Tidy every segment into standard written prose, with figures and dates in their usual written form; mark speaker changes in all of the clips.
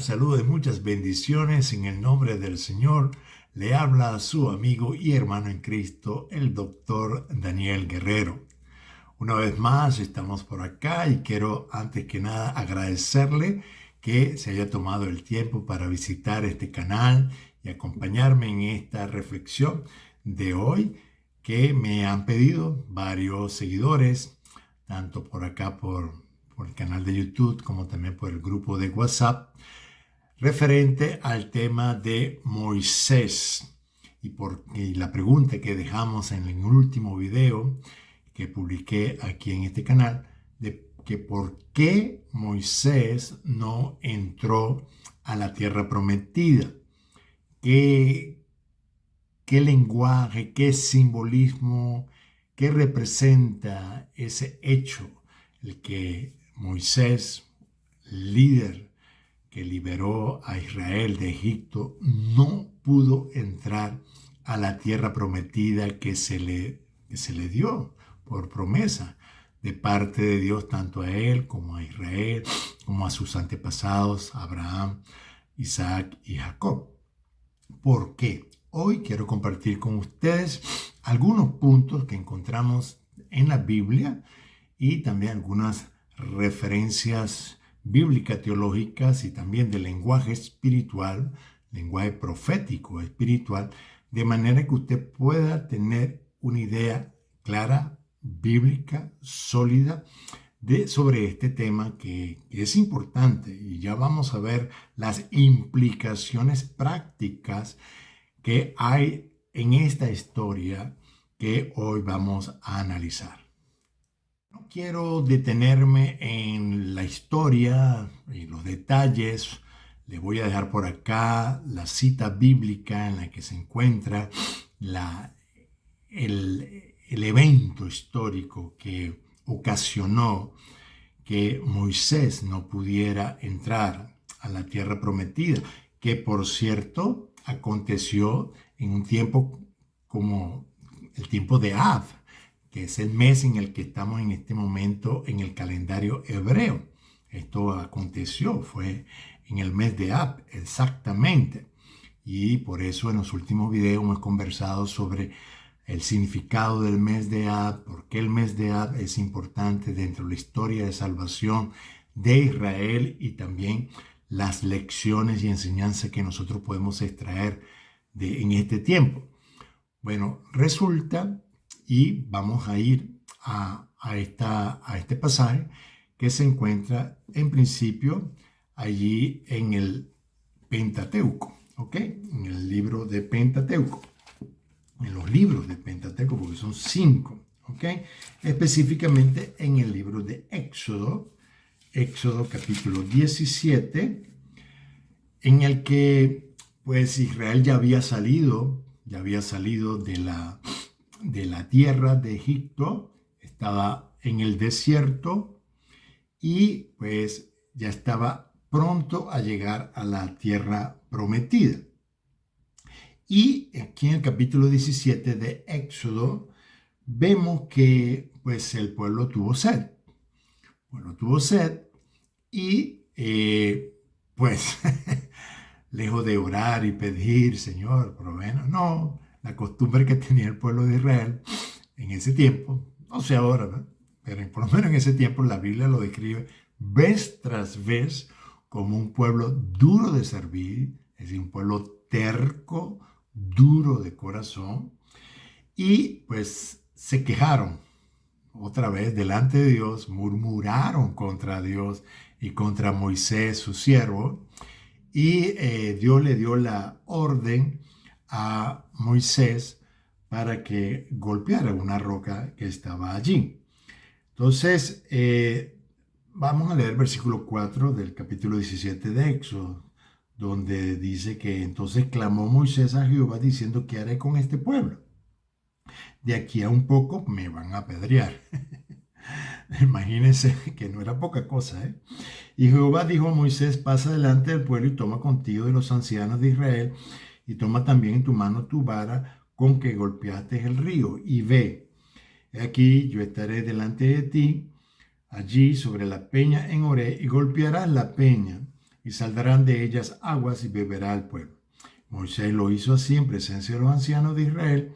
Speaker 1: saludos y muchas bendiciones en el nombre del Señor. Le habla a su amigo y hermano en Cristo, el doctor Daniel Guerrero. Una vez más estamos por acá y quiero antes que nada agradecerle que se haya tomado el tiempo para visitar este canal y acompañarme en esta reflexión de hoy que me han pedido varios seguidores, tanto por acá por el canal de YouTube como también por el grupo de WhatsApp, referente al tema de Moisés. Y la pregunta que dejamos en el último video que publiqué aquí en este canal, de que por qué Moisés no entró a la tierra prometida. ¿Qué lenguaje, qué simbolismo, qué representa ese hecho? El que Moisés, líder que liberó a Israel de Egipto, no pudo entrar a la tierra prometida que se le dio por promesa de parte de Dios, tanto a él como a Israel, como a sus antepasados, Abraham, Isaac y Jacob. ¿Por qué? Hoy quiero compartir con ustedes algunos puntos que encontramos en la Biblia y también algunas referencias bíblicas teológicas y también de lenguaje espiritual, lenguaje profético espiritual, de manera que usted pueda tener una idea clara, bíblica, sólida, sobre este tema que es importante, y ya vamos a ver las implicaciones prácticas que hay en esta historia que hoy vamos a analizar. No quiero detenerme en la historia y los detalles. Le voy a dejar por acá la cita bíblica en la que se encuentra el evento histórico que ocasionó que Moisés no pudiera entrar a la tierra prometida, que por cierto aconteció en un tiempo como el tiempo de Av, que es el mes en el que estamos en este momento en el calendario hebreo. Esto aconteció, fue en el mes de Ab, exactamente. Y por eso en los últimos videos hemos conversado sobre el significado del mes de Ab, por qué el mes de Ab es importante dentro de la historia de salvación de Israel y también las lecciones y enseñanzas que nosotros podemos extraer en este tiempo. Bueno, resulta, y vamos a ir a este pasaje que se encuentra en principio allí en el Pentateuco, ¿ok? En el libro de Pentateuco. En los libros de Pentateuco, porque son 5, ¿ok? Específicamente en el libro de Éxodo capítulo 17, en el que pues Israel ya había salido de la tierra de Egipto, estaba en el desierto y pues ya estaba pronto a llegar a la tierra prometida. Y aquí en el capítulo 17 de Éxodo vemos que pues el pueblo tuvo sed. Y pues lejos de orar y pedir, Señor, provéenos, no, la costumbre que tenía el pueblo de Israel en ese tiempo, no sé ahora, ¿no? Pero por lo menos en ese tiempo la Biblia lo describe vez tras vez como un pueblo duro de servir, es decir, un pueblo terco, duro de corazón, y pues se quejaron otra vez delante de Dios, murmuraron contra Dios y contra Moisés, su siervo, y Dios le dio la orden a Moisés para que golpeara una roca que estaba allí. Entonces, vamos a leer el versículo 4 del capítulo 17 de Éxodo, donde dice que entonces clamó Moisés a Jehová diciendo: ¿qué haré con este pueblo? De aquí a un poco me van a apedrear. Imagínense que no era poca cosa, ¿eh? Y Jehová dijo a Moisés: pasa delante del pueblo y toma contigo de los ancianos de Israel, y toma también en tu mano tu vara con que golpeaste el río, y ve, aquí yo estaré delante de ti, allí sobre la peña en Horeb, y golpearás la peña, y saldrán de ellas aguas y beberá el pueblo. Moisés lo hizo así en presencia de los ancianos de Israel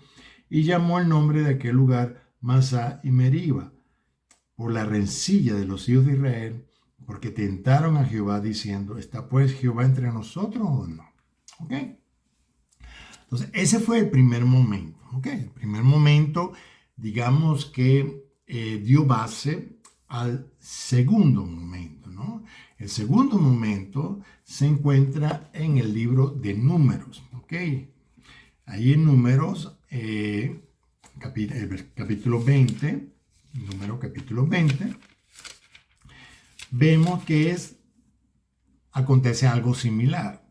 Speaker 1: y llamó el nombre de aquel lugar Masá y Meriba, por la rencilla de los hijos de Israel, porque tentaron a Jehová diciendo, ¿está pues Jehová entre nosotros o no? ¿Ok? Entonces, ese fue el primer momento. ¿Ok? El primer momento, digamos que dio base al segundo momento, ¿no? El segundo momento se encuentra en el libro de Números. ¿Ok? Ahí en Números, capítulo 20, Número capítulo 20, vemos que acontece algo similar.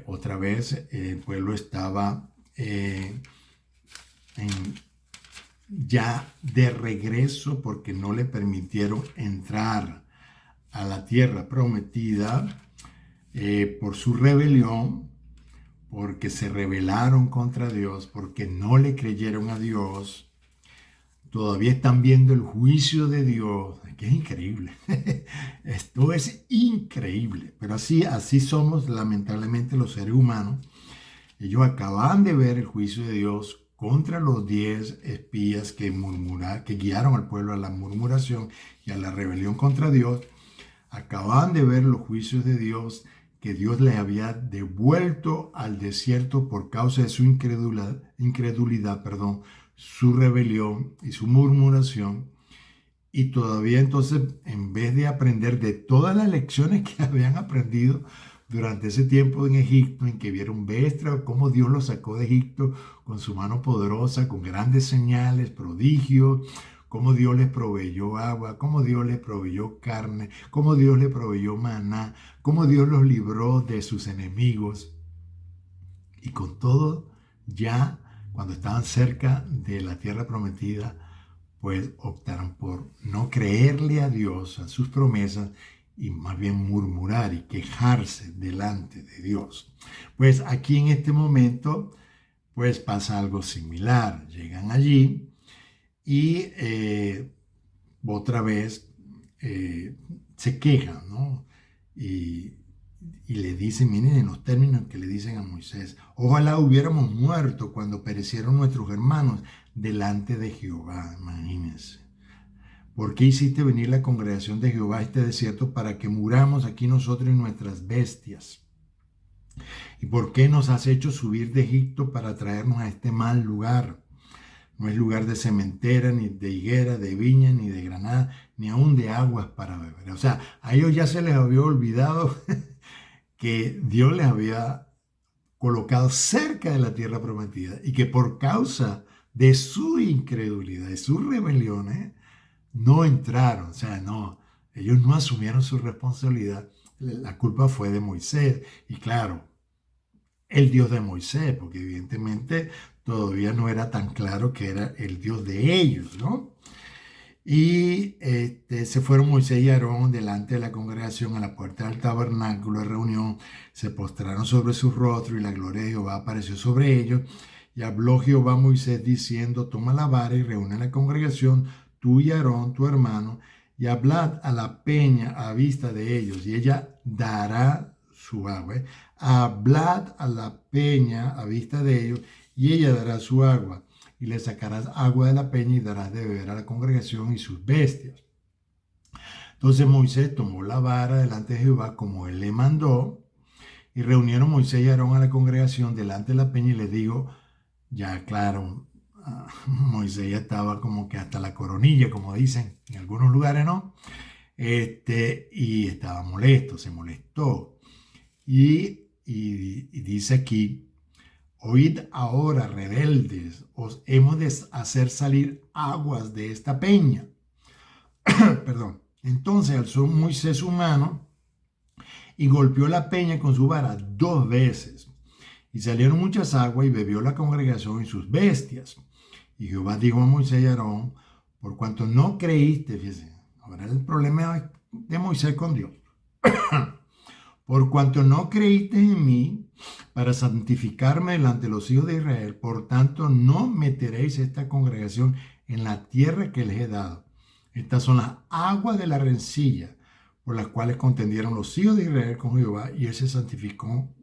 Speaker 1: Otra vez el pueblo estaba ya de regreso porque no le permitieron entrar a la tierra prometida por su rebelión, porque se rebelaron contra Dios, porque no le creyeron a Dios. Todavía están viendo el juicio de Dios, que es increíble. Esto es increíble, pero así somos lamentablemente los seres humanos. Ellos acaban de ver el juicio de Dios contra los 10 espías que guiaron al pueblo a la murmuración y a la rebelión contra Dios. Acaban de ver los juicios de Dios, que Dios les había devuelto al desierto por causa de su incredulidad, su rebelión y su murmuración. Y todavía entonces, en vez de aprender de todas las lecciones que habían aprendido durante ese tiempo en Egipto, en que vieron bestia, cómo Dios los sacó de Egipto con su mano poderosa, con grandes señales, prodigios, cómo Dios les proveyó agua, cómo Dios les proveyó carne, cómo Dios les proveyó maná, cómo Dios los libró de sus enemigos. Y con todo, ya cuando estaban cerca de la tierra prometida, pues optaron por no creerle a Dios, a sus promesas, y más bien murmurar y quejarse delante de Dios. Pues aquí en este momento, pues pasa algo similar. Llegan allí y otra vez se quejan, ¿no? Y le dicen, miren en los términos que le dicen a Moisés, ojalá hubiéramos muerto cuando perecieron nuestros hermanos delante de Jehová. Imagínense. ¿Por qué hiciste venir la congregación de Jehová a este desierto para que muramos aquí nosotros y nuestras bestias? ¿Y por qué nos has hecho subir de Egipto para traernos a este mal lugar? No es lugar de sementera, ni de higuera, de viña, ni de granada, ni aún de aguas para beber. O sea, a ellos ya se les había olvidado que Dios les había colocado cerca de la tierra prometida y que por causa de su incredulidad, de sus rebeliones, no entraron. O sea, ellos no asumieron su responsabilidad. La culpa fue de Moisés. Y claro, el Dios de Moisés, porque evidentemente todavía no era tan claro que era el Dios de ellos, ¿no? Y se fueron Moisés y Aarón delante de la congregación a la puerta del tabernáculo de reunión, se postraron sobre sus rostros y la gloria de Jehová apareció sobre ellos. Y habló Jehová a Moisés diciendo, toma la vara y reúne a la congregación, tú y Aarón, tu hermano, y hablad a la peña a vista de ellos, y ella dará su agua. Hablad a la peña a vista de ellos, y ella dará su agua. Y le sacarás agua de la peña y darás de beber a la congregación y sus bestias. Entonces Moisés tomó la vara delante de Jehová como él le mandó, y reunieron Moisés y Aarón a la congregación delante de la peña, y les digo, ya claro, Moisés ya estaba como que hasta la coronilla, como dicen en algunos lugares, ¿no? Y estaba molesto, se molestó. Y dice aquí, oíd ahora, rebeldes, os hemos de hacer salir aguas de esta peña. Perdón. Entonces alzó Moisés su mano y golpeó la peña con su vara 2 veces. Y salieron muchas aguas y bebió la congregación y sus bestias. Y Jehová dijo a Moisés y a Aarón, por cuanto no creíste, fíjense, ahora el problema de Moisés con Dios. Por cuanto no creíste en mí para santificarme delante de los hijos de Israel, por tanto no meteréis esta congregación en la tierra que les he dado. Estas son las aguas de la rencilla, por las cuales contendieron los hijos de Israel con Jehová, y él se santificó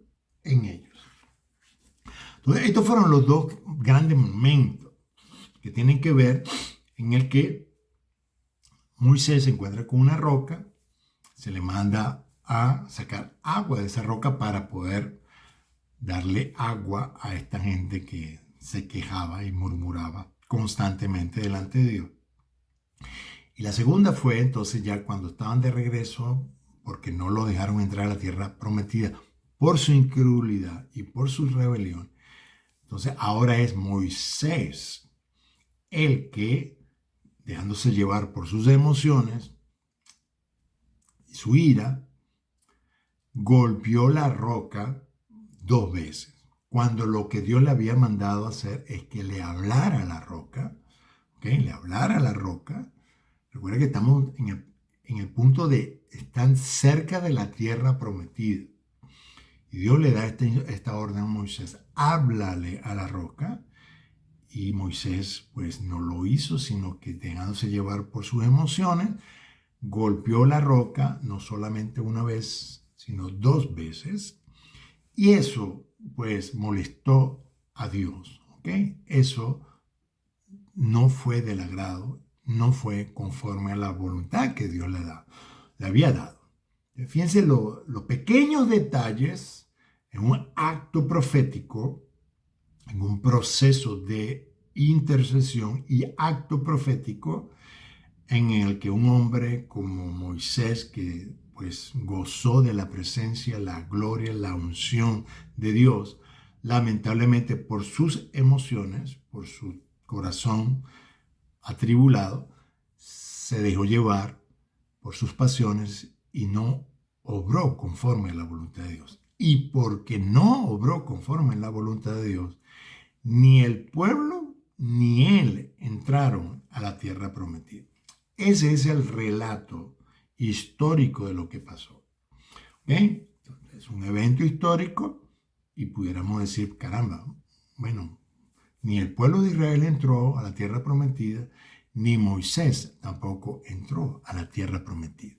Speaker 1: en ellos. Entonces, estos fueron los dos grandes momentos que tienen que ver en el que Moisés se encuentra con una roca, se le manda a sacar agua de esa roca para poder darle agua a esta gente que se quejaba y murmuraba constantemente delante de Dios. Y la segunda fue entonces ya cuando estaban de regreso, porque no lo dejaron entrar a la tierra prometida por su incredulidad y por su rebelión. Entonces ahora es Moisés el que, dejándose llevar por sus emociones y su ira, golpeó la roca 2 veces. Cuando lo que Dios le había mandado hacer es que le hablara a la roca, ¿okay? Le hablara a la roca. Recuerda que estamos en el punto de estar cerca de la tierra prometida. Y Dios le da esta orden a Moisés, háblale a la roca. Y Moisés pues no lo hizo, sino que dejándose llevar por sus emociones, golpeó la roca no solamente una vez, sino 2 veces. Y eso pues molestó a Dios, ¿ok? Eso no fue del agrado, no fue conforme a la voluntad que Dios le había dado. Fíjense los pequeños detalles en un acto profético, en un proceso de intercesión y acto profético en el que un hombre como Moisés, que pues gozó de la presencia, la gloria, la unción de Dios, lamentablemente por sus emociones, por su corazón atribulado, se dejó llevar por sus pasiones y no obró conforme a la voluntad de Dios. Y porque no obró conforme a la voluntad de Dios, ni el pueblo ni él entraron a la tierra prometida. Ese es el relato histórico de lo que pasó. ¿Okay? Es un evento histórico y pudiéramos decir, caramba, bueno, ni el pueblo de Israel entró a la tierra prometida, ni Moisés tampoco entró a la tierra prometida.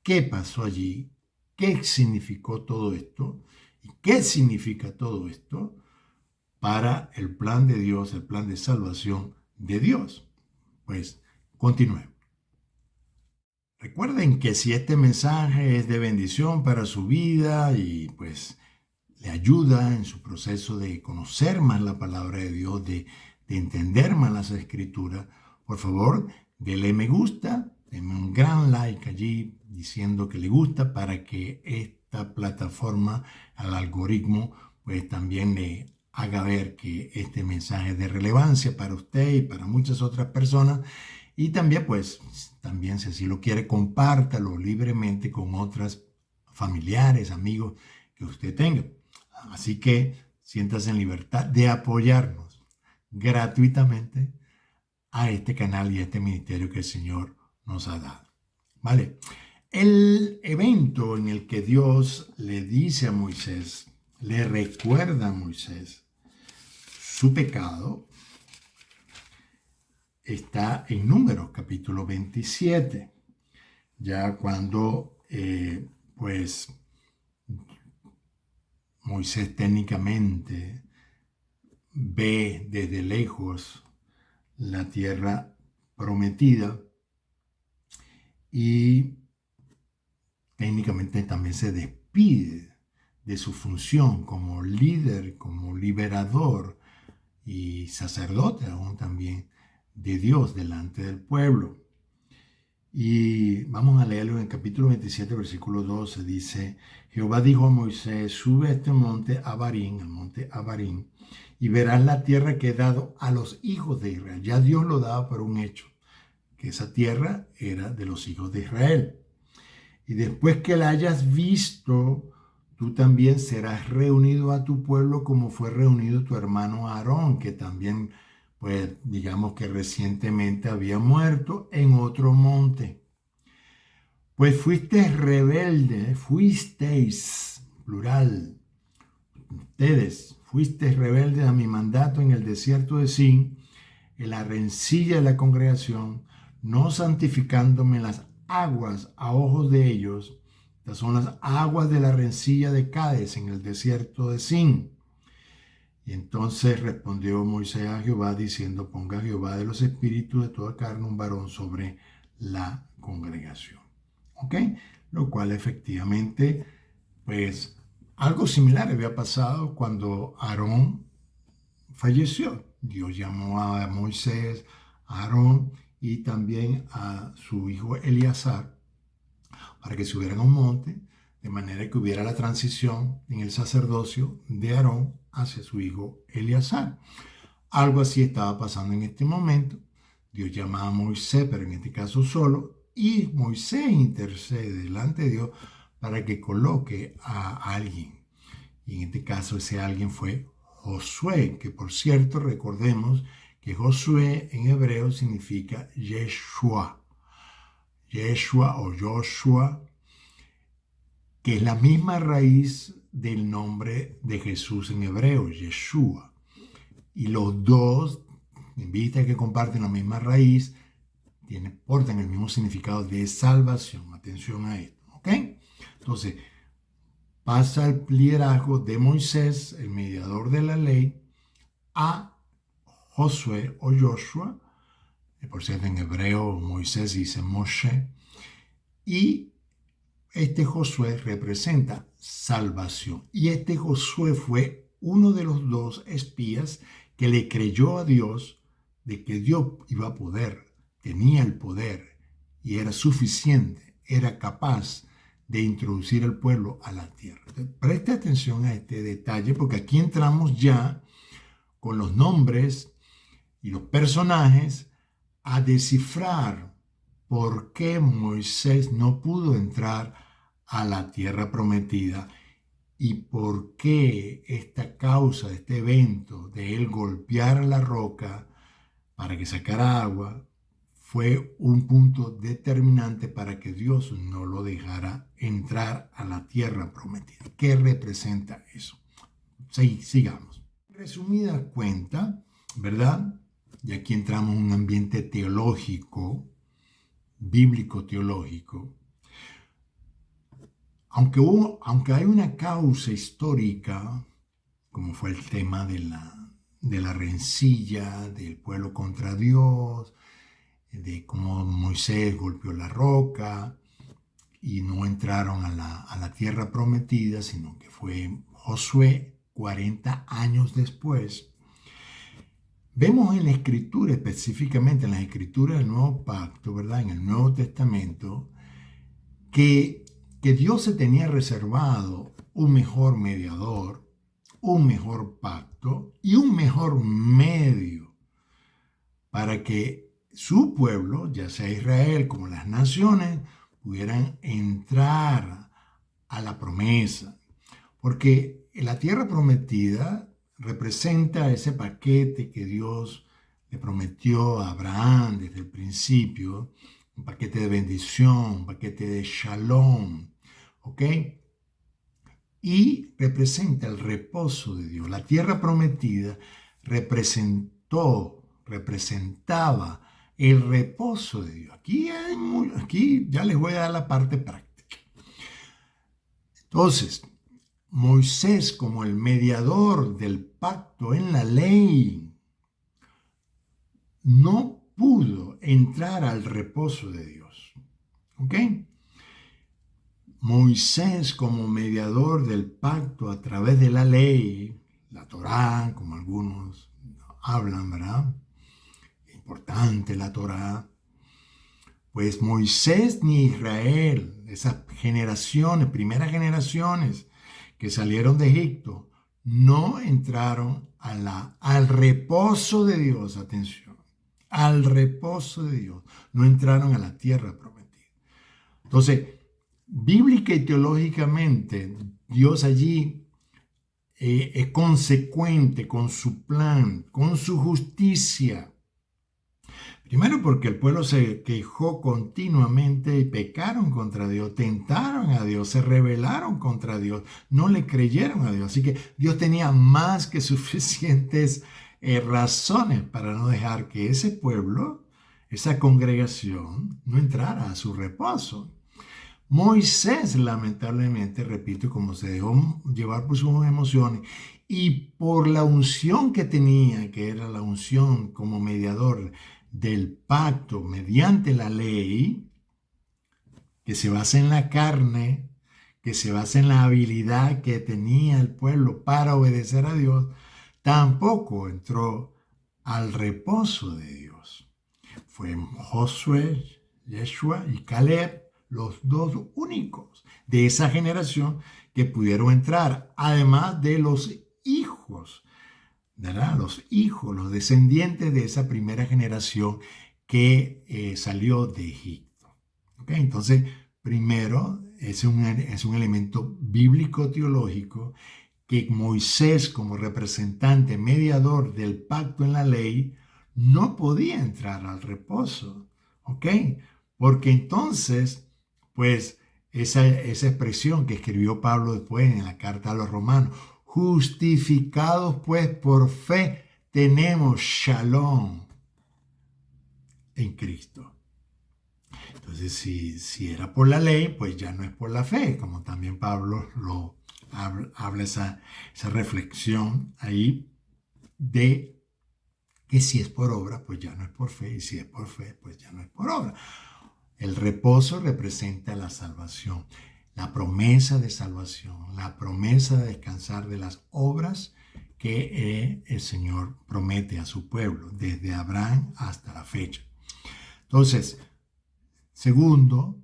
Speaker 1: ¿Qué pasó allí? ¿Qué significó todo esto? ¿Y qué significa todo esto para el plan de Dios, el plan de salvación de Dios? Pues continuemos. Recuerden que si este mensaje es de bendición para su vida y pues le ayuda en su proceso de conocer más la palabra de Dios, de entender más las escrituras, por favor, dele me gusta, denme un gran like allí diciendo que le gusta para que esta plataforma, al algoritmo, pues también le haga ver que este mensaje es de relevancia para usted y para muchas otras personas. Y también, pues, también si así lo quiere, compártalo libremente con otras familiares, amigos que usted tenga. Así que siéntase en libertad de apoyarnos gratuitamente a este canal y a este ministerio que el Señor nos ha dado. ¿Vale? El evento en el que Dios le dice a Moisés, le recuerda a Moisés su pecado, está en Números capítulo 27, ya cuando pues Moisés técnicamente ve desde lejos la tierra prometida y técnicamente también se despide de su función como líder, como liberador y sacerdote aún también de Dios delante del pueblo. Y vamos a leerlo en el capítulo 27, versículo 12. Dice, Jehová dijo a Moisés, sube a este monte Abarín, el monte Abarín, y verás la tierra que he dado a los hijos de Israel. Ya Dios lo daba por un hecho, que esa tierra era de los hijos de Israel. Y después que la hayas visto, tú también serás reunido a tu pueblo como fue reunido tu hermano Aarón, que también, pues digamos que recientemente había muerto en otro monte. Pues fuisteis plural, ustedes, fuisteis rebeldes a mi mandato en el desierto de Sin, en la rencilla de la congregación, no santificándome en las aguas a ojos de ellos. Estas son las aguas de la rencilla de Cades en el desierto de Sin. Y entonces respondió Moisés a Jehová diciendo: ponga Jehová de los espíritus de toda carne un varón sobre la congregación. ¿Ok? Lo cual efectivamente, pues, algo similar había pasado cuando Aarón falleció. Dios llamó a Moisés, a Aarón y también a su hijo Eleazar para que subieran a un monte, de manera que hubiera la transición en el sacerdocio de Aarón hacia su hijo Eleazar. Algo así estaba pasando en este momento. Dios llama a Moisés, pero en este caso solo, y Moisés intercede delante de Dios para que coloque a alguien. Y en este caso ese alguien fue Josué, que por cierto recordemos que Josué en hebreo significa Yeshua. Yeshua o Joshua, que es la misma raíz del nombre de Jesús en hebreo, Yeshua. Y los dos, en vista de que comparten la misma raíz, portan el mismo significado de salvación. Atención a esto, ¿ok? Entonces, pasa el liderazgo de Moisés, el mediador de la ley, a Josué o Joshua. Por cierto, en hebreo Moisés dice Moshe. Y este Josué representa salvación. Y este Josué fue uno de los dos espías que le creyó a Dios de que Dios iba a poder, tenía el poder y era suficiente, era capaz de introducir al pueblo a la tierra. Preste atención a este detalle porque aquí entramos ya con los nombres y los personajes a descifrar por qué Moisés no pudo entrar a la tierra prometida y por qué esta causa, este evento de él golpear la roca para que sacara agua, fue un punto determinante para que Dios no lo dejara entrar a la tierra prometida. ¿Qué representa eso? Sigamos. Resumida cuenta, ¿verdad? Y aquí entramos en un ambiente teológico, bíblico-teológico. Aunque hay una causa histórica, como fue el tema de la rencilla del pueblo contra Dios, de cómo Moisés golpeó la roca y no entraron a la tierra prometida, sino que fue Josué 40 años después. Vemos en la Escritura, específicamente en las Escrituras del Nuevo Pacto, ¿verdad? En el Nuevo Testamento, que Dios se tenía reservado un mejor mediador, un mejor pacto y un mejor medio para que su pueblo, ya sea Israel como las naciones, pudieran entrar a la promesa. Porque la tierra prometida representa ese paquete que Dios le prometió a Abraham desde el principio, un paquete de bendición, un paquete de shalom, ¿ok? Y representa el reposo de Dios. La tierra prometida representaba el reposo de Dios. Aquí ya les voy a dar la parte práctica. Entonces, Moisés, como el mediador del pacto en la ley, no pudo entrar al reposo de Dios. ¿Ok? Moisés, como mediador del pacto a través de la ley, la Torá, como algunos hablan, ¿verdad? Importante la Torá. Pues Moisés ni Israel, esas generaciones, primeras generaciones que salieron de Egipto, no entraron al reposo de Dios, atención, al reposo de Dios, no entraron a la tierra prometida. Entonces, bíblica y teológicamente, Dios allí es consecuente con su plan, con su justicia. Primero porque el pueblo se quejó continuamente y pecaron contra Dios, tentaron a Dios, se rebelaron contra Dios, no le creyeron a Dios. Así que Dios tenía más que suficientes razones para no dejar que ese pueblo esa congregación no entrara a su reposo. Moisés, lamentablemente, repito, como se dejó llevar por sus emociones y por la unción que tenía, que era la unción como mediador del pacto mediante la ley, que se basa en la carne, que se basa en la habilidad que tenía el pueblo para obedecer a Dios, tampoco entró al reposo de Dios. Fue Josué, Yeshua y Caleb los dos únicos de esa generación que pudieron entrar, además de los hijos, ¿verdad? Los hijos, los descendientes de esa primera generación que salió de Egipto. ¿Okay? Entonces, primero, es un elemento bíblico-teológico que Moisés, como representante, mediador del pacto en la ley, no podía entrar al reposo. ¿Ok? Porque entonces, pues, esa expresión que escribió Pablo después en la carta a los romanos, justificados pues por fe, tenemos shalom en Cristo. Entonces, si era por la ley, pues ya no es por la fe, como también Pablo lo habla esa reflexión ahí de que si es por obra, pues ya no es por fe, y si es por fe, pues ya no es por obra. El reposo representa la salvación, la promesa de salvación, la promesa de descansar de las obras que el Señor promete a su pueblo, desde Abraham hasta la fecha. Entonces, segundo,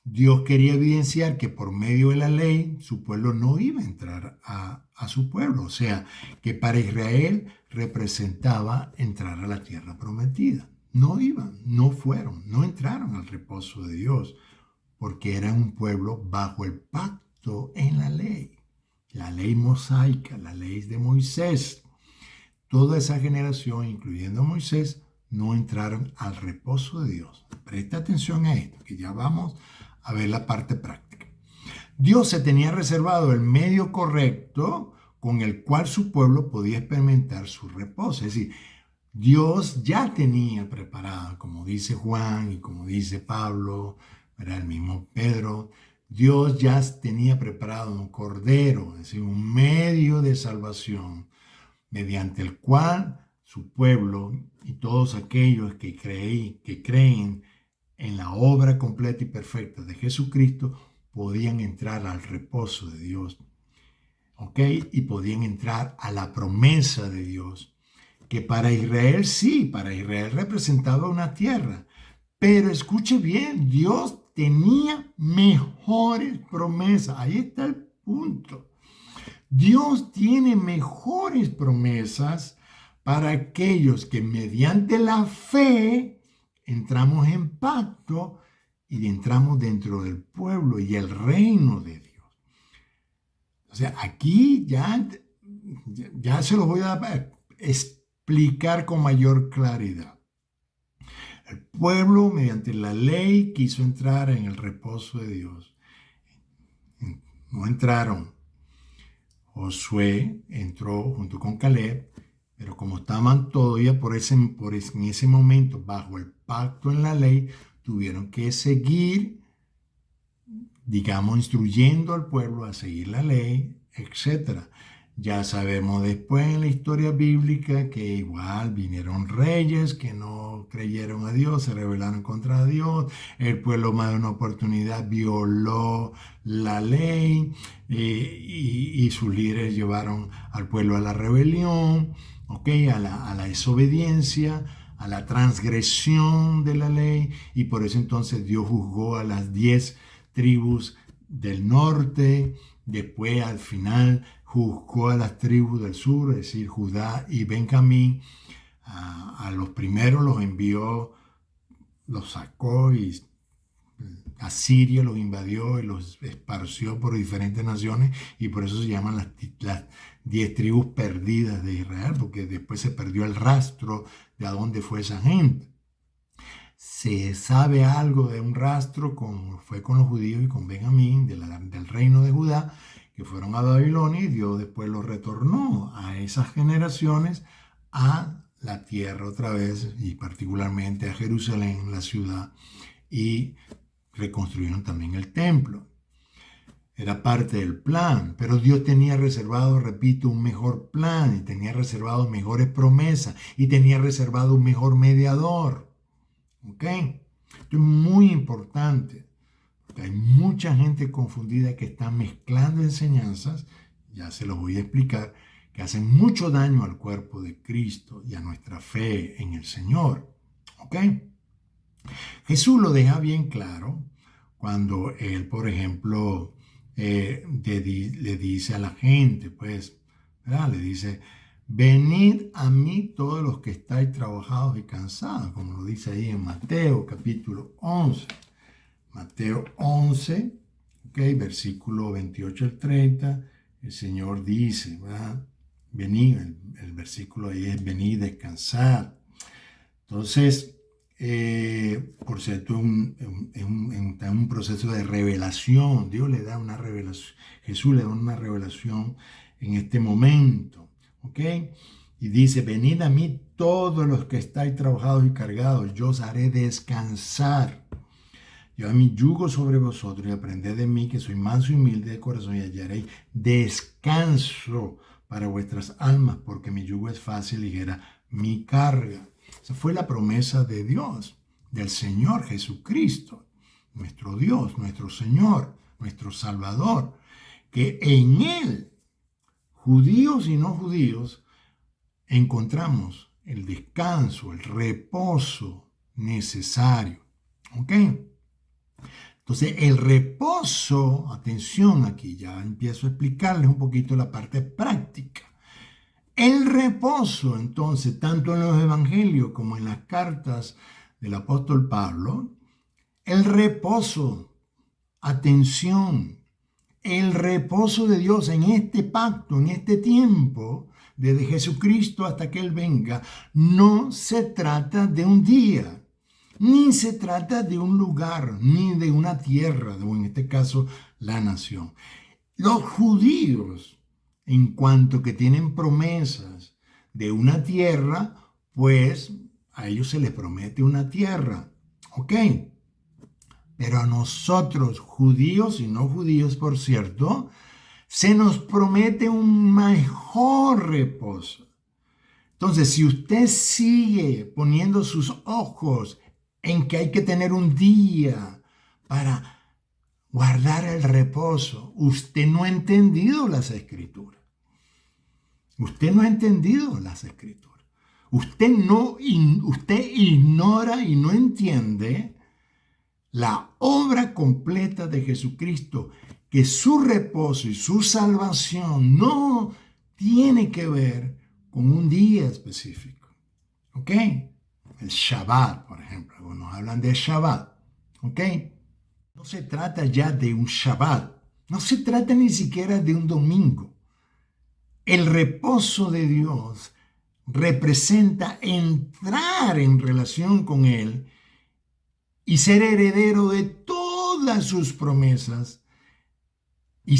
Speaker 1: Dios quería evidenciar que por medio de la ley su pueblo no iba a entrar a su pueblo. O sea, que para Israel representaba entrar a la tierra prometida. No iban, no fueron, no entraron al reposo de Dios, porque eran un pueblo bajo el pacto en la ley mosaica, la ley de Moisés. Toda esa generación, incluyendo a Moisés, no entraron al reposo de Dios. Presta atención a esto, que ya vamos a ver la parte práctica. Dios se tenía reservado el medio correcto con el cual su pueblo podía experimentar su reposo. Es decir, Dios ya tenía preparado, como dice Juan y como dice Pablo, ¿verdad? El mismo Pedro, Dios ya tenía preparado un cordero, es decir, un medio de salvación mediante el cual su pueblo y todos aquellos que creen en la obra completa y perfecta de Jesucristo podían entrar al reposo de Dios, ¿ok? Y podían entrar a la promesa de Dios, que para Israel sí, para Israel representaba una tierra, pero escuche bien, Dios tenía mejores promesas, ahí está el punto. Dios tiene mejores promesas para aquellos que mediante la fe entramos en pacto y entramos dentro del pueblo y el reino de Dios. O sea, aquí ya se lo voy a explicar con mayor claridad. El pueblo mediante la ley quiso entrar en el reposo de Dios. No entraron. Josué entró junto con Caleb, pero como estaban todavía en ese momento bajo el pacto en la ley, tuvieron que seguir, digamos, instruyendo al pueblo a seguir la ley, etc. Ya sabemos después en la historia bíblica que igual vinieron reyes que no creyeron a Dios, se rebelaron contra Dios, el pueblo más de una oportunidad violó la ley y sus líderes llevaron al pueblo a la rebelión, ¿okay? a la desobediencia, a la transgresión de la ley, y por eso entonces Dios juzgó a las 10 tribus del norte. Después al final juzgó a las tribus del sur, es decir, Judá y Benjamín. A los primeros los envió, los sacó y Asiria los invadió y los esparció por diferentes naciones, y por eso se llaman las 10 tribus perdidas de Israel, porque después se perdió el rastro de a dónde fue esa gente. Se sabe algo de un rastro, fue con los judíos y con Benjamín del reino de Judá, que fueron a Babilonia, y Dios después los retornó a esas generaciones a la tierra otra vez, y particularmente a Jerusalén, la ciudad, y reconstruyeron también el templo. Era parte del plan, pero Dios tenía reservado, repito, un mejor plan, y tenía reservado mejores promesas, y tenía reservado un mejor mediador. ¿Ok? Esto es muy importante, porque hay mucha gente confundida que está mezclando enseñanzas, ya se los voy a explicar, que hacen mucho daño al cuerpo de Cristo y a nuestra fe en el Señor. ¿Ok? Jesús lo deja bien claro cuando él, por ejemplo, le dice a la gente, pues, ¿verdad? Le dice, venid a mí todos los que estáis trabajados y cansados, como lo dice ahí en Mateo capítulo 11. Mateo 11, okay, versículo 28 al 30, el Señor dice, ¿verdad? Venid, el versículo ahí es venid, descansar. Entonces, por cierto, es un proceso de revelación. Dios le da una revelación, Jesús le da una revelación en este momento, ¿ok? Y dice, venid a mí todos los que estáis trabajados y cargados, yo os haré descansar. Llevad mi yugo sobre vosotros y aprended de mí, que soy manso y humilde de corazón, y hallaréis descanso para vuestras almas, porque mi yugo es fácil y ligera mi carga. Esa fue la promesa de Dios, del Señor Jesucristo, nuestro Dios, nuestro Señor, nuestro Salvador, que en Él, judíos y no judíos, encontramos el descanso, el reposo necesario. ¿Ok? Entonces, el reposo, atención aquí, ya empiezo a explicarles un poquito la parte práctica. El reposo, entonces, tanto en los evangelios como en las cartas del apóstol Pablo, el reposo, atención, el reposo de Dios en este pacto, en este tiempo, desde Jesucristo hasta que Él venga, no se trata de un día, ni se trata de un lugar, ni de una tierra, o en este caso, la nación. Los judíos, en cuanto que tienen promesas de una tierra, pues a ellos se les promete una tierra, ¿ok? Pero a nosotros, judíos y no judíos, por cierto, se nos promete un mejor reposo. Entonces, si usted sigue poniendo sus ojos en que hay que tener un día para guardar el reposo, usted no ha entendido las Escrituras. Usted no ha entendido las Escrituras. Usted ignora y no entiende la obra completa de Jesucristo, que su reposo y su salvación no tiene que ver con un día específico. ¿Ok? El Shabbat, por ejemplo. Algunos hablan de Shabbat. ¿Ok? No se trata ya de un Shabbat. No se trata ni siquiera de un domingo. El reposo de Dios representa entrar en relación con Él y ser heredero de todas sus promesas y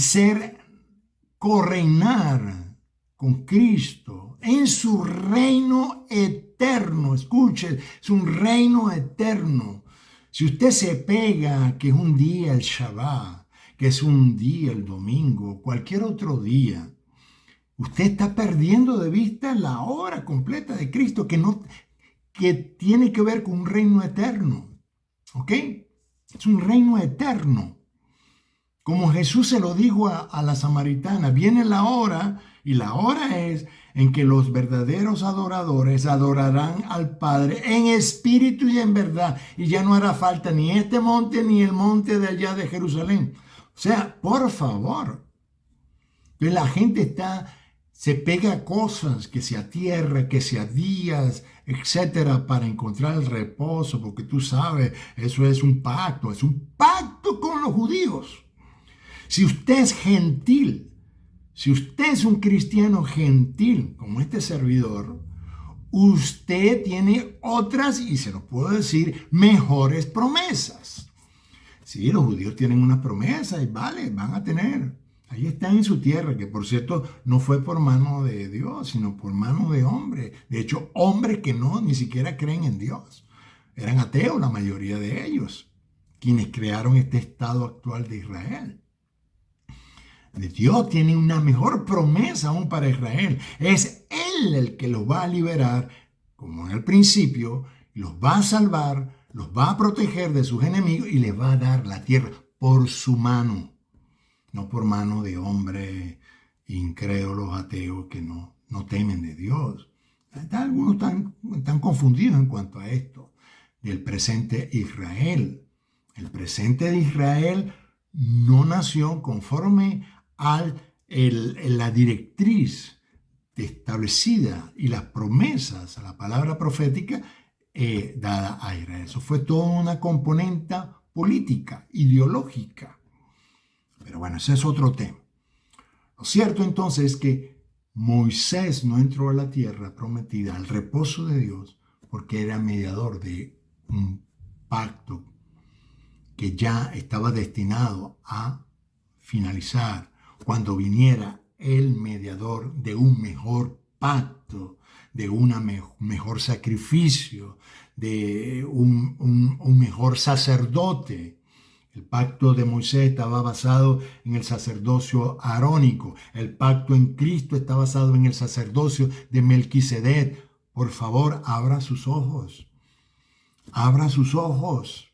Speaker 1: correinar con Cristo en su reino eterno. Escuche, es un reino eterno. Si usted se pega que es un día el Shabbat, que es un día el domingo, cualquier otro día, usted está perdiendo de vista la obra completa de Cristo que tiene que ver con un reino eterno. ¿Ok? Es un reino eterno. Como Jesús se lo dijo a la samaritana, viene la hora, y la hora es en que los verdaderos adoradores adorarán al Padre en espíritu y en verdad, y ya no hará falta ni este monte ni el monte de allá de Jerusalén. O sea, por favor, que la gente se pega a cosas, que sea tierra, que sea días, etcétera, para encontrar el reposo, porque tú sabes, eso es un pacto con los judíos. Si usted es gentil, si usted es un cristiano gentil, como este servidor, usted tiene otras, y se lo puedo decir, mejores promesas. Sí, los judíos tienen una promesa y vale, van a tener Ahí están en su tierra, que por cierto no fue por mano de Dios, sino por mano de hombres. De hecho, hombres que no, ni siquiera creen en Dios. Eran ateos la mayoría de ellos, quienes crearon este estado actual de Israel. Dios tiene una mejor promesa aún para Israel. Es Él el que los va a liberar, como en el principio, los va a salvar, los va a proteger de sus enemigos y les va a dar la tierra por su mano, no por mano de hombres incrédulos, ateos que no temen de Dios. Algunos están confundidos en cuanto a esto, del presente Israel. El presente de Israel no nació conforme a la directriz establecida y las promesas, a la palabra profética dada a Israel. Eso fue toda una componente política, ideológica. Pero bueno, ese es otro tema. Lo cierto entonces es que Moisés no entró a la tierra prometida, al reposo de Dios, porque era mediador de un pacto que ya estaba destinado a finalizar cuando viniera el mediador de un mejor pacto, de un mejor sacrificio, de un mejor sacerdote. El pacto de Moisés estaba basado en el sacerdocio arónico. El pacto en Cristo está basado en el sacerdocio de Melquisedec. Por favor, abra sus ojos. Abra sus ojos.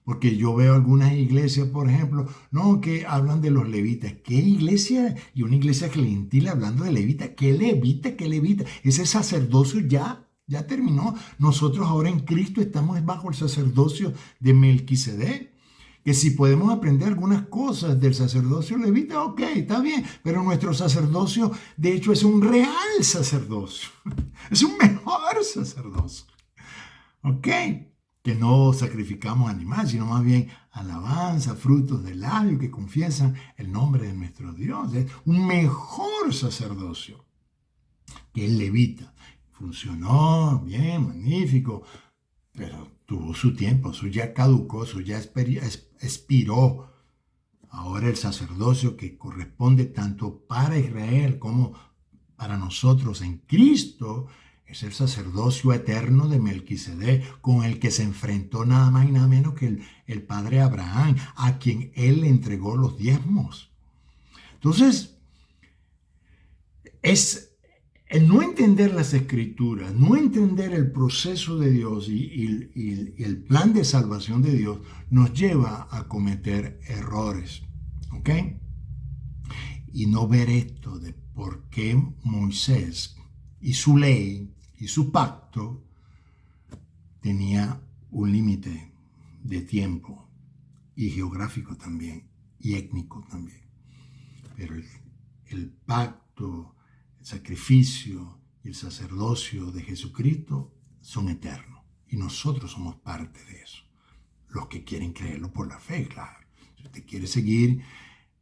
Speaker 1: Porque yo veo algunas iglesias, por ejemplo, no, que hablan de los levitas. ¿Qué iglesia? Y una iglesia gentil hablando de levitas. ¿Qué levita? ¿Qué levita? Ese sacerdocio ya terminó. Nosotros ahora en Cristo estamos bajo el sacerdocio de Melquisedec. Que si podemos aprender algunas cosas del sacerdocio levita, ok, está bien, pero nuestro sacerdocio, de hecho, es un real sacerdocio, es un mejor sacerdocio, ok, que no sacrificamos animales, sino más bien alabanza, frutos del labio que confiesan el nombre de nuestro Dios, es un mejor sacerdocio que el levita. Funcionó bien, magnífico, pero tuvo su tiempo, eso ya caducó, eso ya expiró. Ahora el sacerdocio que corresponde tanto para Israel como para nosotros en Cristo es el sacerdocio eterno de Melquisedec, con el que se enfrentó nada más y nada menos que el padre Abraham, a quien él le entregó los diezmos. Entonces, el no entender las escrituras, no entender el proceso de Dios y el plan de salvación de Dios nos lleva a cometer errores, ¿ok? Y no ver esto de por qué Moisés y su ley y su pacto tenía un límite de tiempo y geográfico también y étnico también. Pero el pacto, el sacrificio y el sacerdocio de Jesucristo son eternos y nosotros somos parte de eso. Los que quieren creerlo por la fe, claro. Si usted quiere seguir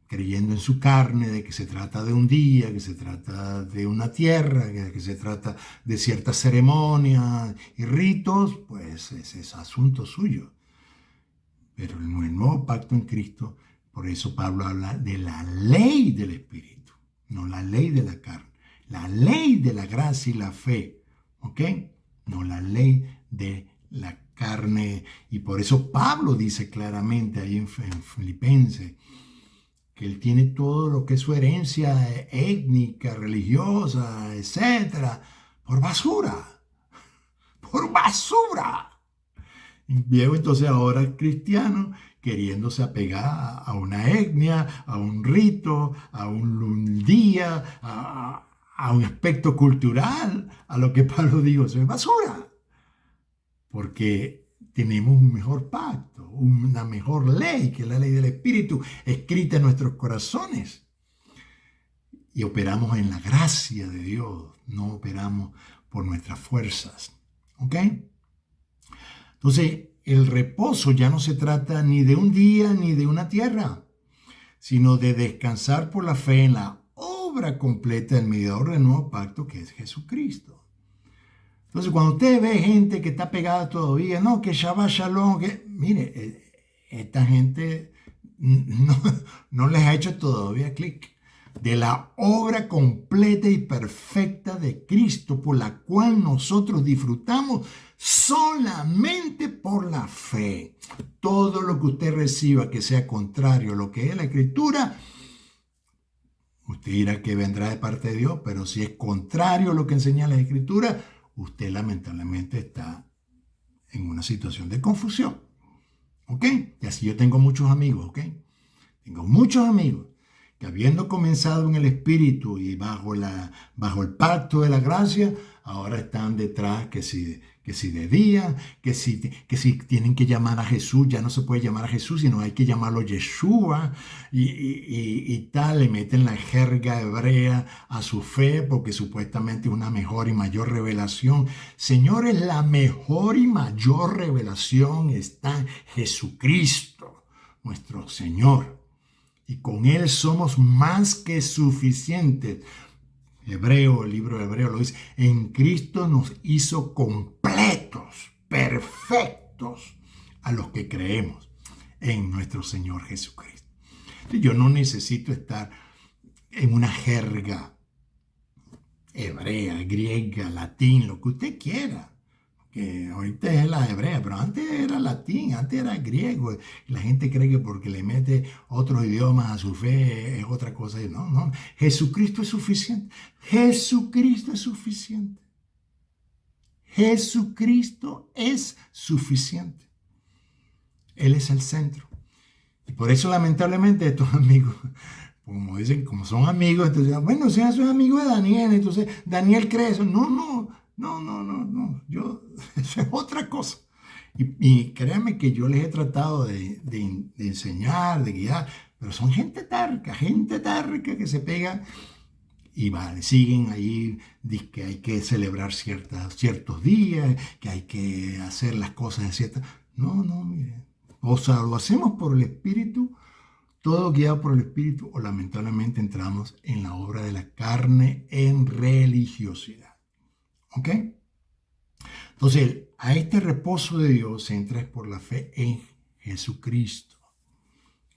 Speaker 1: creyendo en su carne, de que se trata de un día, que se trata de una tierra, que se trata de ciertas ceremonias y ritos, pues ese es asunto suyo. Pero en el nuevo pacto en Cristo, por eso Pablo habla de la ley del Espíritu, no la ley de la carne. La ley de la gracia y la fe, ¿ok? No la ley de la carne. Y por eso Pablo dice claramente ahí en Filipenses que él tiene todo lo que es su herencia étnica, religiosa, etcétera, por basura. Por basura. Viejo entonces ahora cristiano queriéndose apegar a una etnia, a un rito, a un día, a un aspecto cultural, a lo que Pablo dijo, eso es basura. Porque tenemos un mejor pacto, una mejor ley, que es la ley del Espíritu, escrita en nuestros corazones. Y operamos en la gracia de Dios, no operamos por nuestras fuerzas. ¿Ok? Entonces, el reposo ya no se trata ni de un día ni de una tierra, sino de descansar por la fe en la obra completa del mediador del nuevo pacto, que es Jesucristo. Entonces, cuando usted ve gente que está pegada todavía, no, que Shabbat Shalom, que mire, esta gente no les ha hecho todavía clic. de la obra completa y perfecta de Cristo, por la cual nosotros disfrutamos solamente por la fe. Todo lo que usted reciba que sea contrario a lo que es la Escritura, usted dirá que vendrá de parte de Dios, pero si es contrario a lo que enseña la Escritura, usted lamentablemente está en una situación de confusión. ¿Ok? Y así yo tengo muchos amigos, ¿ok? Tengo muchos amigos que habiendo comenzado en el Espíritu y bajo el pacto de la gracia, ahora están detrás que si de día, que si tienen que llamar a Jesús, ya no se puede llamar a Jesús, sino hay que llamarlo Yeshua y tal, le meten la jerga hebrea a su fe porque supuestamente es una mejor y mayor revelación. Señores, la mejor y mayor revelación está en Jesucristo, nuestro Señor. Y con Él somos más que suficientes. El libro de Hebreo lo dice. En Cristo nos hizo completos, perfectos a los que creemos en nuestro Señor Jesucristo. Yo no necesito estar en una jerga hebrea, griega, latín, lo que usted quiera. Que ahorita es la hebrea, pero antes era latín, antes era griego. Y la gente cree que porque le mete otros idiomas a su fe es otra cosa. No, no, Jesucristo es suficiente. Jesucristo es suficiente. Jesucristo es suficiente. Él es el centro. Y por eso lamentablemente estos amigos, como dicen, como son amigos, entonces, bueno, si soy amigo de Daniel, entonces Daniel cree eso. No. Eso es otra cosa. Y créanme que yo les he tratado de enseñar, de guiar, pero son gente terca que se pega y vale, siguen ahí, que hay que celebrar ciertos días, que hay que hacer las cosas de ciertas. No, miren. O sea, lo hacemos por el Espíritu, todo guiado por el Espíritu, o lamentablemente entramos en la obra de la carne en religiosidad. ¿Ok? Entonces, a este reposo de Dios se entra por la fe en Jesucristo.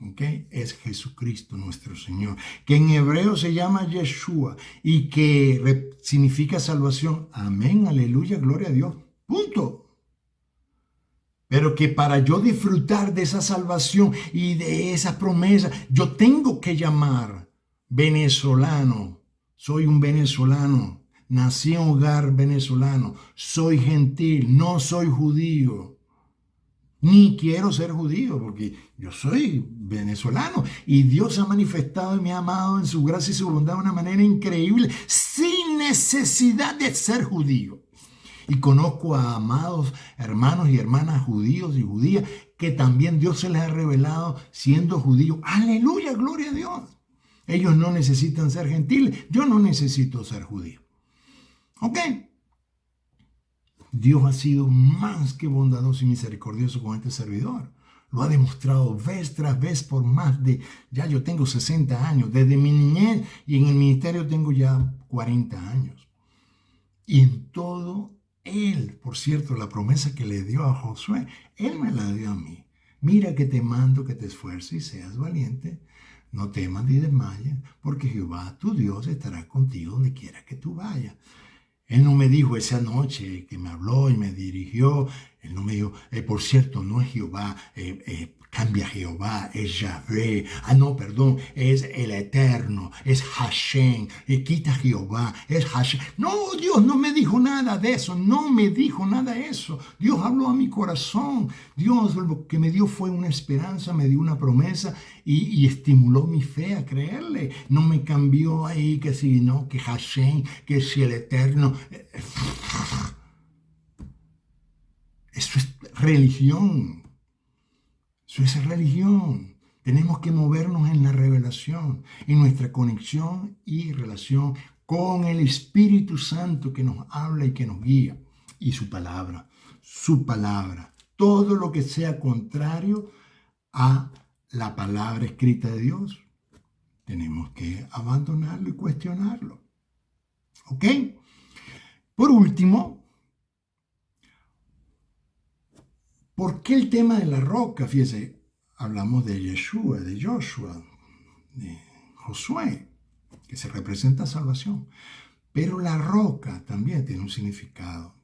Speaker 1: ¿Ok? Es Jesucristo nuestro Señor, que en hebreo se llama Yeshua y que significa salvación. Amén, aleluya, gloria a Dios. Punto. Pero que para yo disfrutar de esa salvación y de esa promesa, yo tengo que llamar venezolano. Soy un venezolano. Nací en un hogar venezolano, soy gentil, no soy judío, ni quiero ser judío porque yo soy venezolano y Dios ha manifestado y me ha amado en su gracia y su bondad de una manera increíble sin necesidad de ser judío. Y conozco a amados hermanos y hermanas judíos y judías que también Dios se les ha revelado siendo judíos. Aleluya, gloria a Dios. Ellos no necesitan ser gentiles, yo no necesito ser judío. ¿Ok? Dios ha sido más que bondadoso y misericordioso con este servidor. Lo ha demostrado vez tras vez por más de, ya yo tengo 60 años, desde mi niñez y en el ministerio tengo ya 40 años. Y en todo Él, por cierto, la promesa que le dio a Josué, Él me la dio a mí. Mira que te mando que te esfuerces y seas valiente. No temas ni desmayes, porque Jehová tu Dios estará contigo donde quiera que tú vayas. Él no me dijo esa noche que me habló y me dirigió, él no me dijo, por cierto, no es Jehová, cambia Jehová, es Yahvé, no, perdón, es el Eterno, es Hashem, quita Jehová, es Hashem. No, Dios no me dijo nada de eso, no me dijo nada de eso. Dios habló a mi corazón. Dios lo que me dio fue una esperanza, me dio una promesa y estimuló mi fe a creerle. No me cambió ahí que si no, que Hashem, que si el Eterno. Eso es religión. Eso es religión. Tenemos que movernos en la revelación, en nuestra conexión y relación con el Espíritu Santo que nos habla y que nos guía. Y su palabra. Todo lo que sea contrario a la palabra escrita de Dios, tenemos que abandonarlo y cuestionarlo. ¿Ok? Por último, ¿por qué el tema de la roca? Fíjese, hablamos de Yeshua, de Joshua, de Josué. que se representa salvación. Pero la roca también tiene un significado.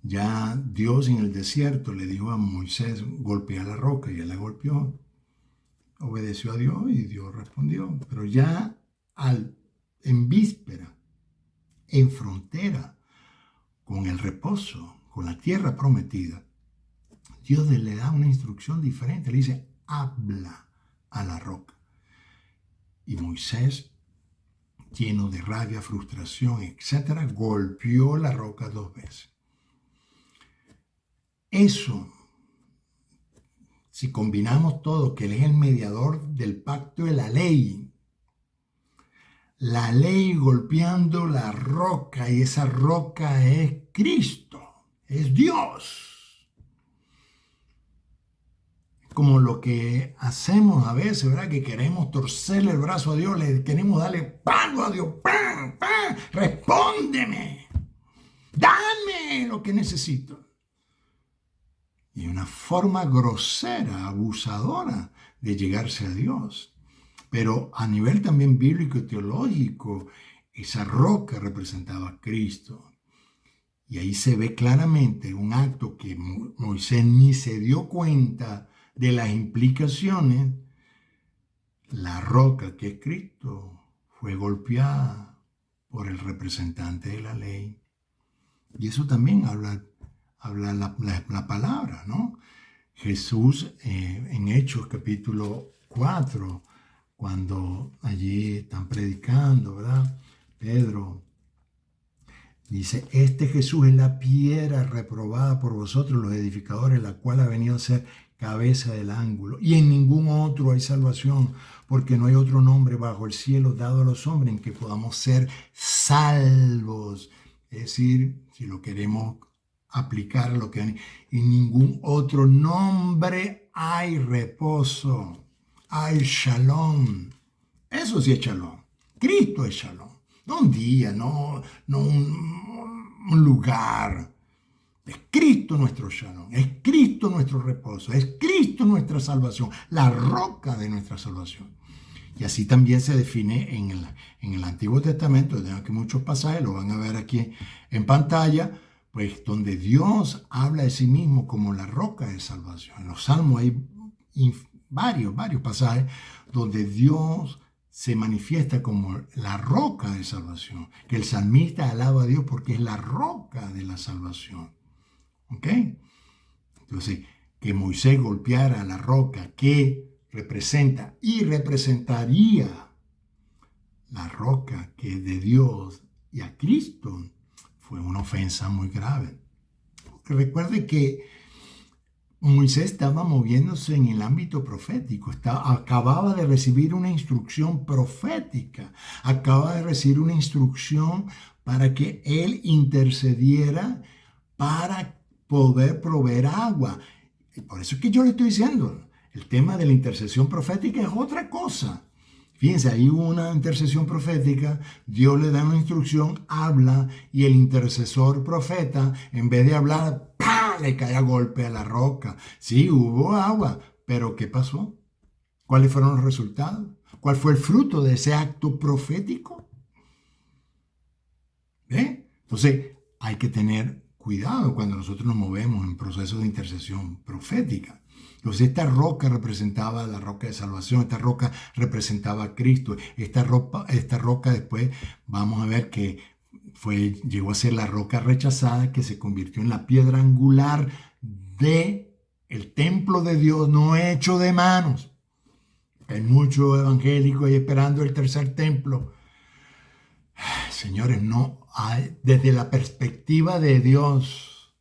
Speaker 1: Ya Dios en el desierto le dijo a Moisés, golpea la roca, y él la golpeó. Obedeció a Dios y Dios respondió. Pero ya en víspera, en frontera con el reposo, con la tierra prometida, Dios le da una instrucción diferente. Le dice, habla a la roca. Y Moisés, lleno de rabia, frustración, etcétera, golpeó la roca 2 veces. Eso, si combinamos todo, que Él es el mediador del pacto de la ley golpeando la roca, y esa roca es Cristo, es Dios. Como lo que hacemos a veces, ¿verdad? Que queremos torcerle el brazo a Dios, le queremos darle palo a Dios. ¡Pam, pam! ¡Respóndeme! ¡Dame lo que necesito! Y una forma grosera, abusadora de llegarse a Dios. Pero a nivel también bíblico y teológico, esa roca representaba a Cristo. Y ahí se ve claramente un acto que Moisés ni se dio cuenta de las implicaciones. La roca, que es Cristo, fue golpeada por el representante de la ley. Y eso también habla la palabra, ¿no? Jesús en Hechos capítulo 4, cuando allí están predicando, ¿verdad? Pedro dice, este Jesús es la piedra reprobada por vosotros los edificadores, la cual ha venido a ser cabeza del ángulo. Y en ningún otro hay salvación, porque no hay otro nombre bajo el cielo dado a los hombres en que podamos ser salvos. Es decir, si lo queremos aplicar a lo que hay, en ningún otro nombre hay reposo, hay shalom. Eso sí es shalom. Cristo es shalom. No un día, no un lugar. Es Cristo nuestro shalom, es Cristo nuestro reposo, es Cristo nuestra salvación, la roca de nuestra salvación. Y así también se define en el Antiguo Testamento. Tengo aquí muchos pasajes, lo van a ver aquí en pantalla, pues donde Dios habla de sí mismo como la roca de salvación. En los Salmos hay varios pasajes donde Dios se manifiesta como la roca de salvación, que el salmista alaba a Dios porque es la roca de la salvación. ¿Ok? Entonces, que Moisés golpeara la roca que representa y representaría la roca que es de Dios y a Cristo, fue una ofensa muy grave. Porque recuerde que Moisés estaba moviéndose en el ámbito profético, acababa de recibir una instrucción profética, acaba de recibir una instrucción para que él intercediera para poder proveer agua. Y por eso es que yo le estoy diciendo, el tema de la intercesión profética es otra cosa. Fíjense, ahí hubo una intercesión profética, Dios le da una instrucción, habla, y el intercesor profeta, en vez de hablar, ¡pah!, le cae a golpe a la roca. Sí, hubo agua, pero ¿qué pasó? ¿Cuáles fueron los resultados? ¿Cuál fue el fruto de ese acto profético? ¿Ve? Entonces, hay que tener cuidado cuando nosotros nos movemos en procesos de intercesión profética. Entonces, esta roca representaba la roca de salvación, esta roca representaba a Cristo. Esta roca después vamos a ver que llegó a ser la roca rechazada, que se convirtió en la piedra angular del templo de Dios, no hecho de manos. Hay muchos evangélicos ahí esperando el tercer templo. Señores, no hay, desde la perspectiva de Dios,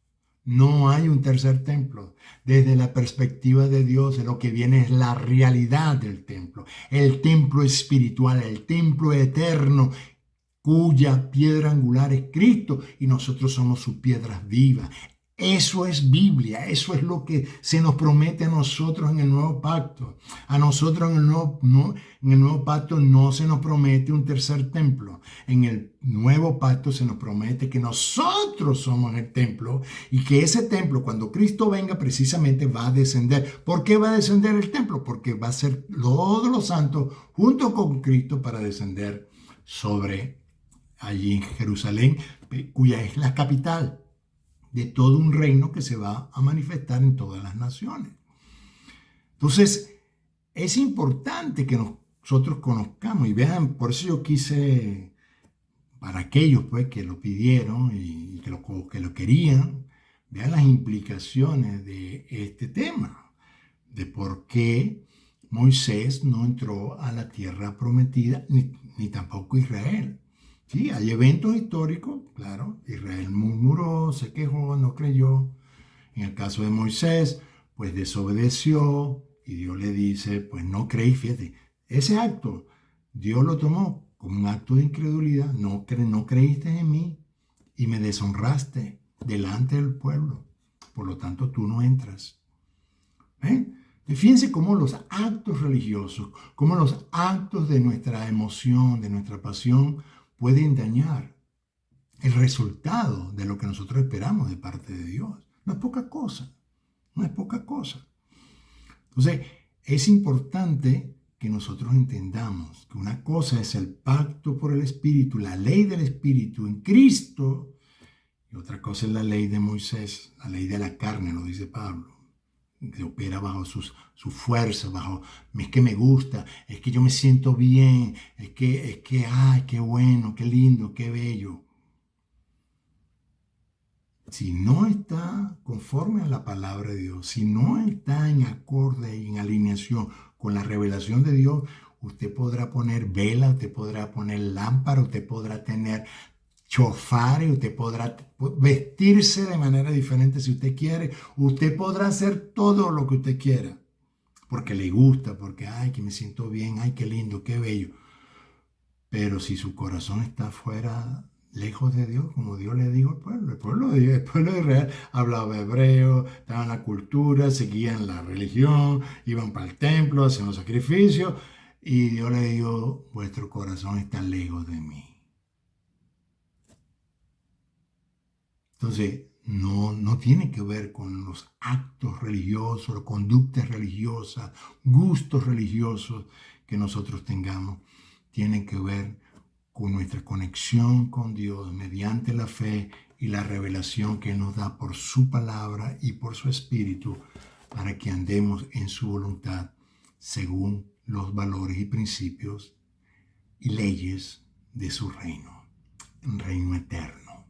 Speaker 1: no hay un tercer templo. Desde la perspectiva de Dios, lo que viene es la realidad del templo, el templo espiritual, el templo eterno, cuya piedra angular es Cristo y nosotros somos sus piedras vivas. Eso es Biblia, eso es lo que se nos promete a nosotros en el nuevo pacto. A nosotros en el nuevo pacto no se nos promete un tercer templo. En el nuevo pacto se nos promete que nosotros somos el templo y que ese templo, cuando Cristo venga, precisamente va a descender. ¿Por qué va a descender el templo? Porque va a ser todos los santos junto con Cristo para descender sobre allí en Jerusalén, cuya es la capital de todo un reino que se va a manifestar en todas las naciones. Entonces, es importante que nosotros conozcamos y vean, por eso yo quise, para aquellos pues que lo pidieron y que lo querían, vean las implicaciones de este tema, de por qué Moisés no entró a la tierra prometida, ni tampoco Israel. Sí, hay eventos históricos, claro, Israel murmuró, se quejó, no creyó. En el caso de Moisés, pues desobedeció y Dios le dice, pues no creí, fíjate, ese acto Dios lo tomó como un acto de incredulidad, no creíste en mí y me deshonraste delante del pueblo, por lo tanto tú no entras. Y fíjense cómo los actos religiosos, cómo los actos de nuestra emoción, de nuestra pasión, pueden dañar el resultado de lo que nosotros esperamos de parte de Dios. No es poca cosa, no es poca cosa. Entonces, es importante que nosotros entendamos que una cosa es el pacto por el Espíritu, la ley del Espíritu en Cristo, y otra cosa es la ley de Moisés, la ley de la carne, lo dice Pablo, que opera bajo su fuerza, es que me gusta, es que yo me siento bien, ay, qué bueno, qué lindo, qué bello. Si no está conforme a la palabra de Dios, si no está en acorde y en alineación con la revelación de Dios, usted podrá poner vela, usted podrá poner lámpara, usted podrá tener chofares, usted podrá vestirse de manera diferente si usted quiere, usted podrá hacer todo lo que usted quiera, porque le gusta, porque, ay, que me siento bien, ay, qué lindo, qué bello. Pero si su corazón está fuera, lejos de Dios, como Dios le dijo al pueblo, el pueblo de Israel hablaba hebreo, estaba en la cultura, seguían la religión, iban para el templo, hacían los sacrificios, y Dios le dijo, vuestro corazón está lejos de mí. Entonces, no tiene que ver con los actos religiosos, conductas religiosas, gustos religiosos que nosotros tengamos. Tiene que ver con nuestra conexión con Dios mediante la fe y la revelación que Él nos da por su palabra y por su espíritu para que andemos en su voluntad según los valores y principios y leyes de su reino, un reino eterno.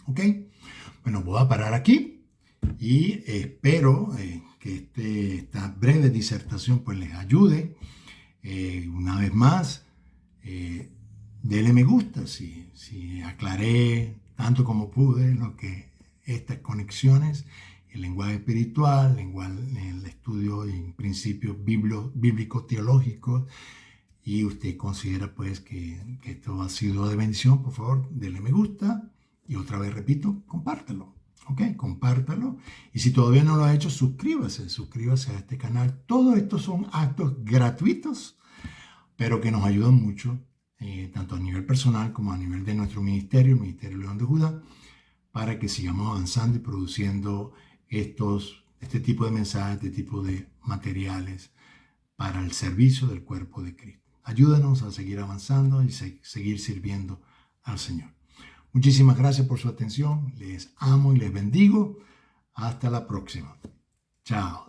Speaker 1: ¿Ok? Bueno, voy a parar aquí y espero que esta breve disertación pues les ayude. Una vez más, denle me gusta si aclaré tanto como pude lo que estas conexiones, el lenguaje espiritual, el estudio en principios bíblicos teológicos, y usted considera pues que esto ha sido de bendición, por favor, denle me gusta y otra vez repito, compártelo. ¿Ok? Compártalo. Y si todavía no lo ha hecho, suscríbase a este canal. Todos estos son actos gratuitos, pero que nos ayudan mucho, tanto a nivel personal como a nivel de nuestro ministerio, el Ministerio León de Judá, para que sigamos avanzando y produciendo este tipo de mensajes, este tipo de materiales para el servicio del cuerpo de Cristo. Ayúdanos a seguir avanzando y seguir sirviendo al Señor. Muchísimas gracias por su atención. Les amo y les bendigo. Hasta la próxima. Chao.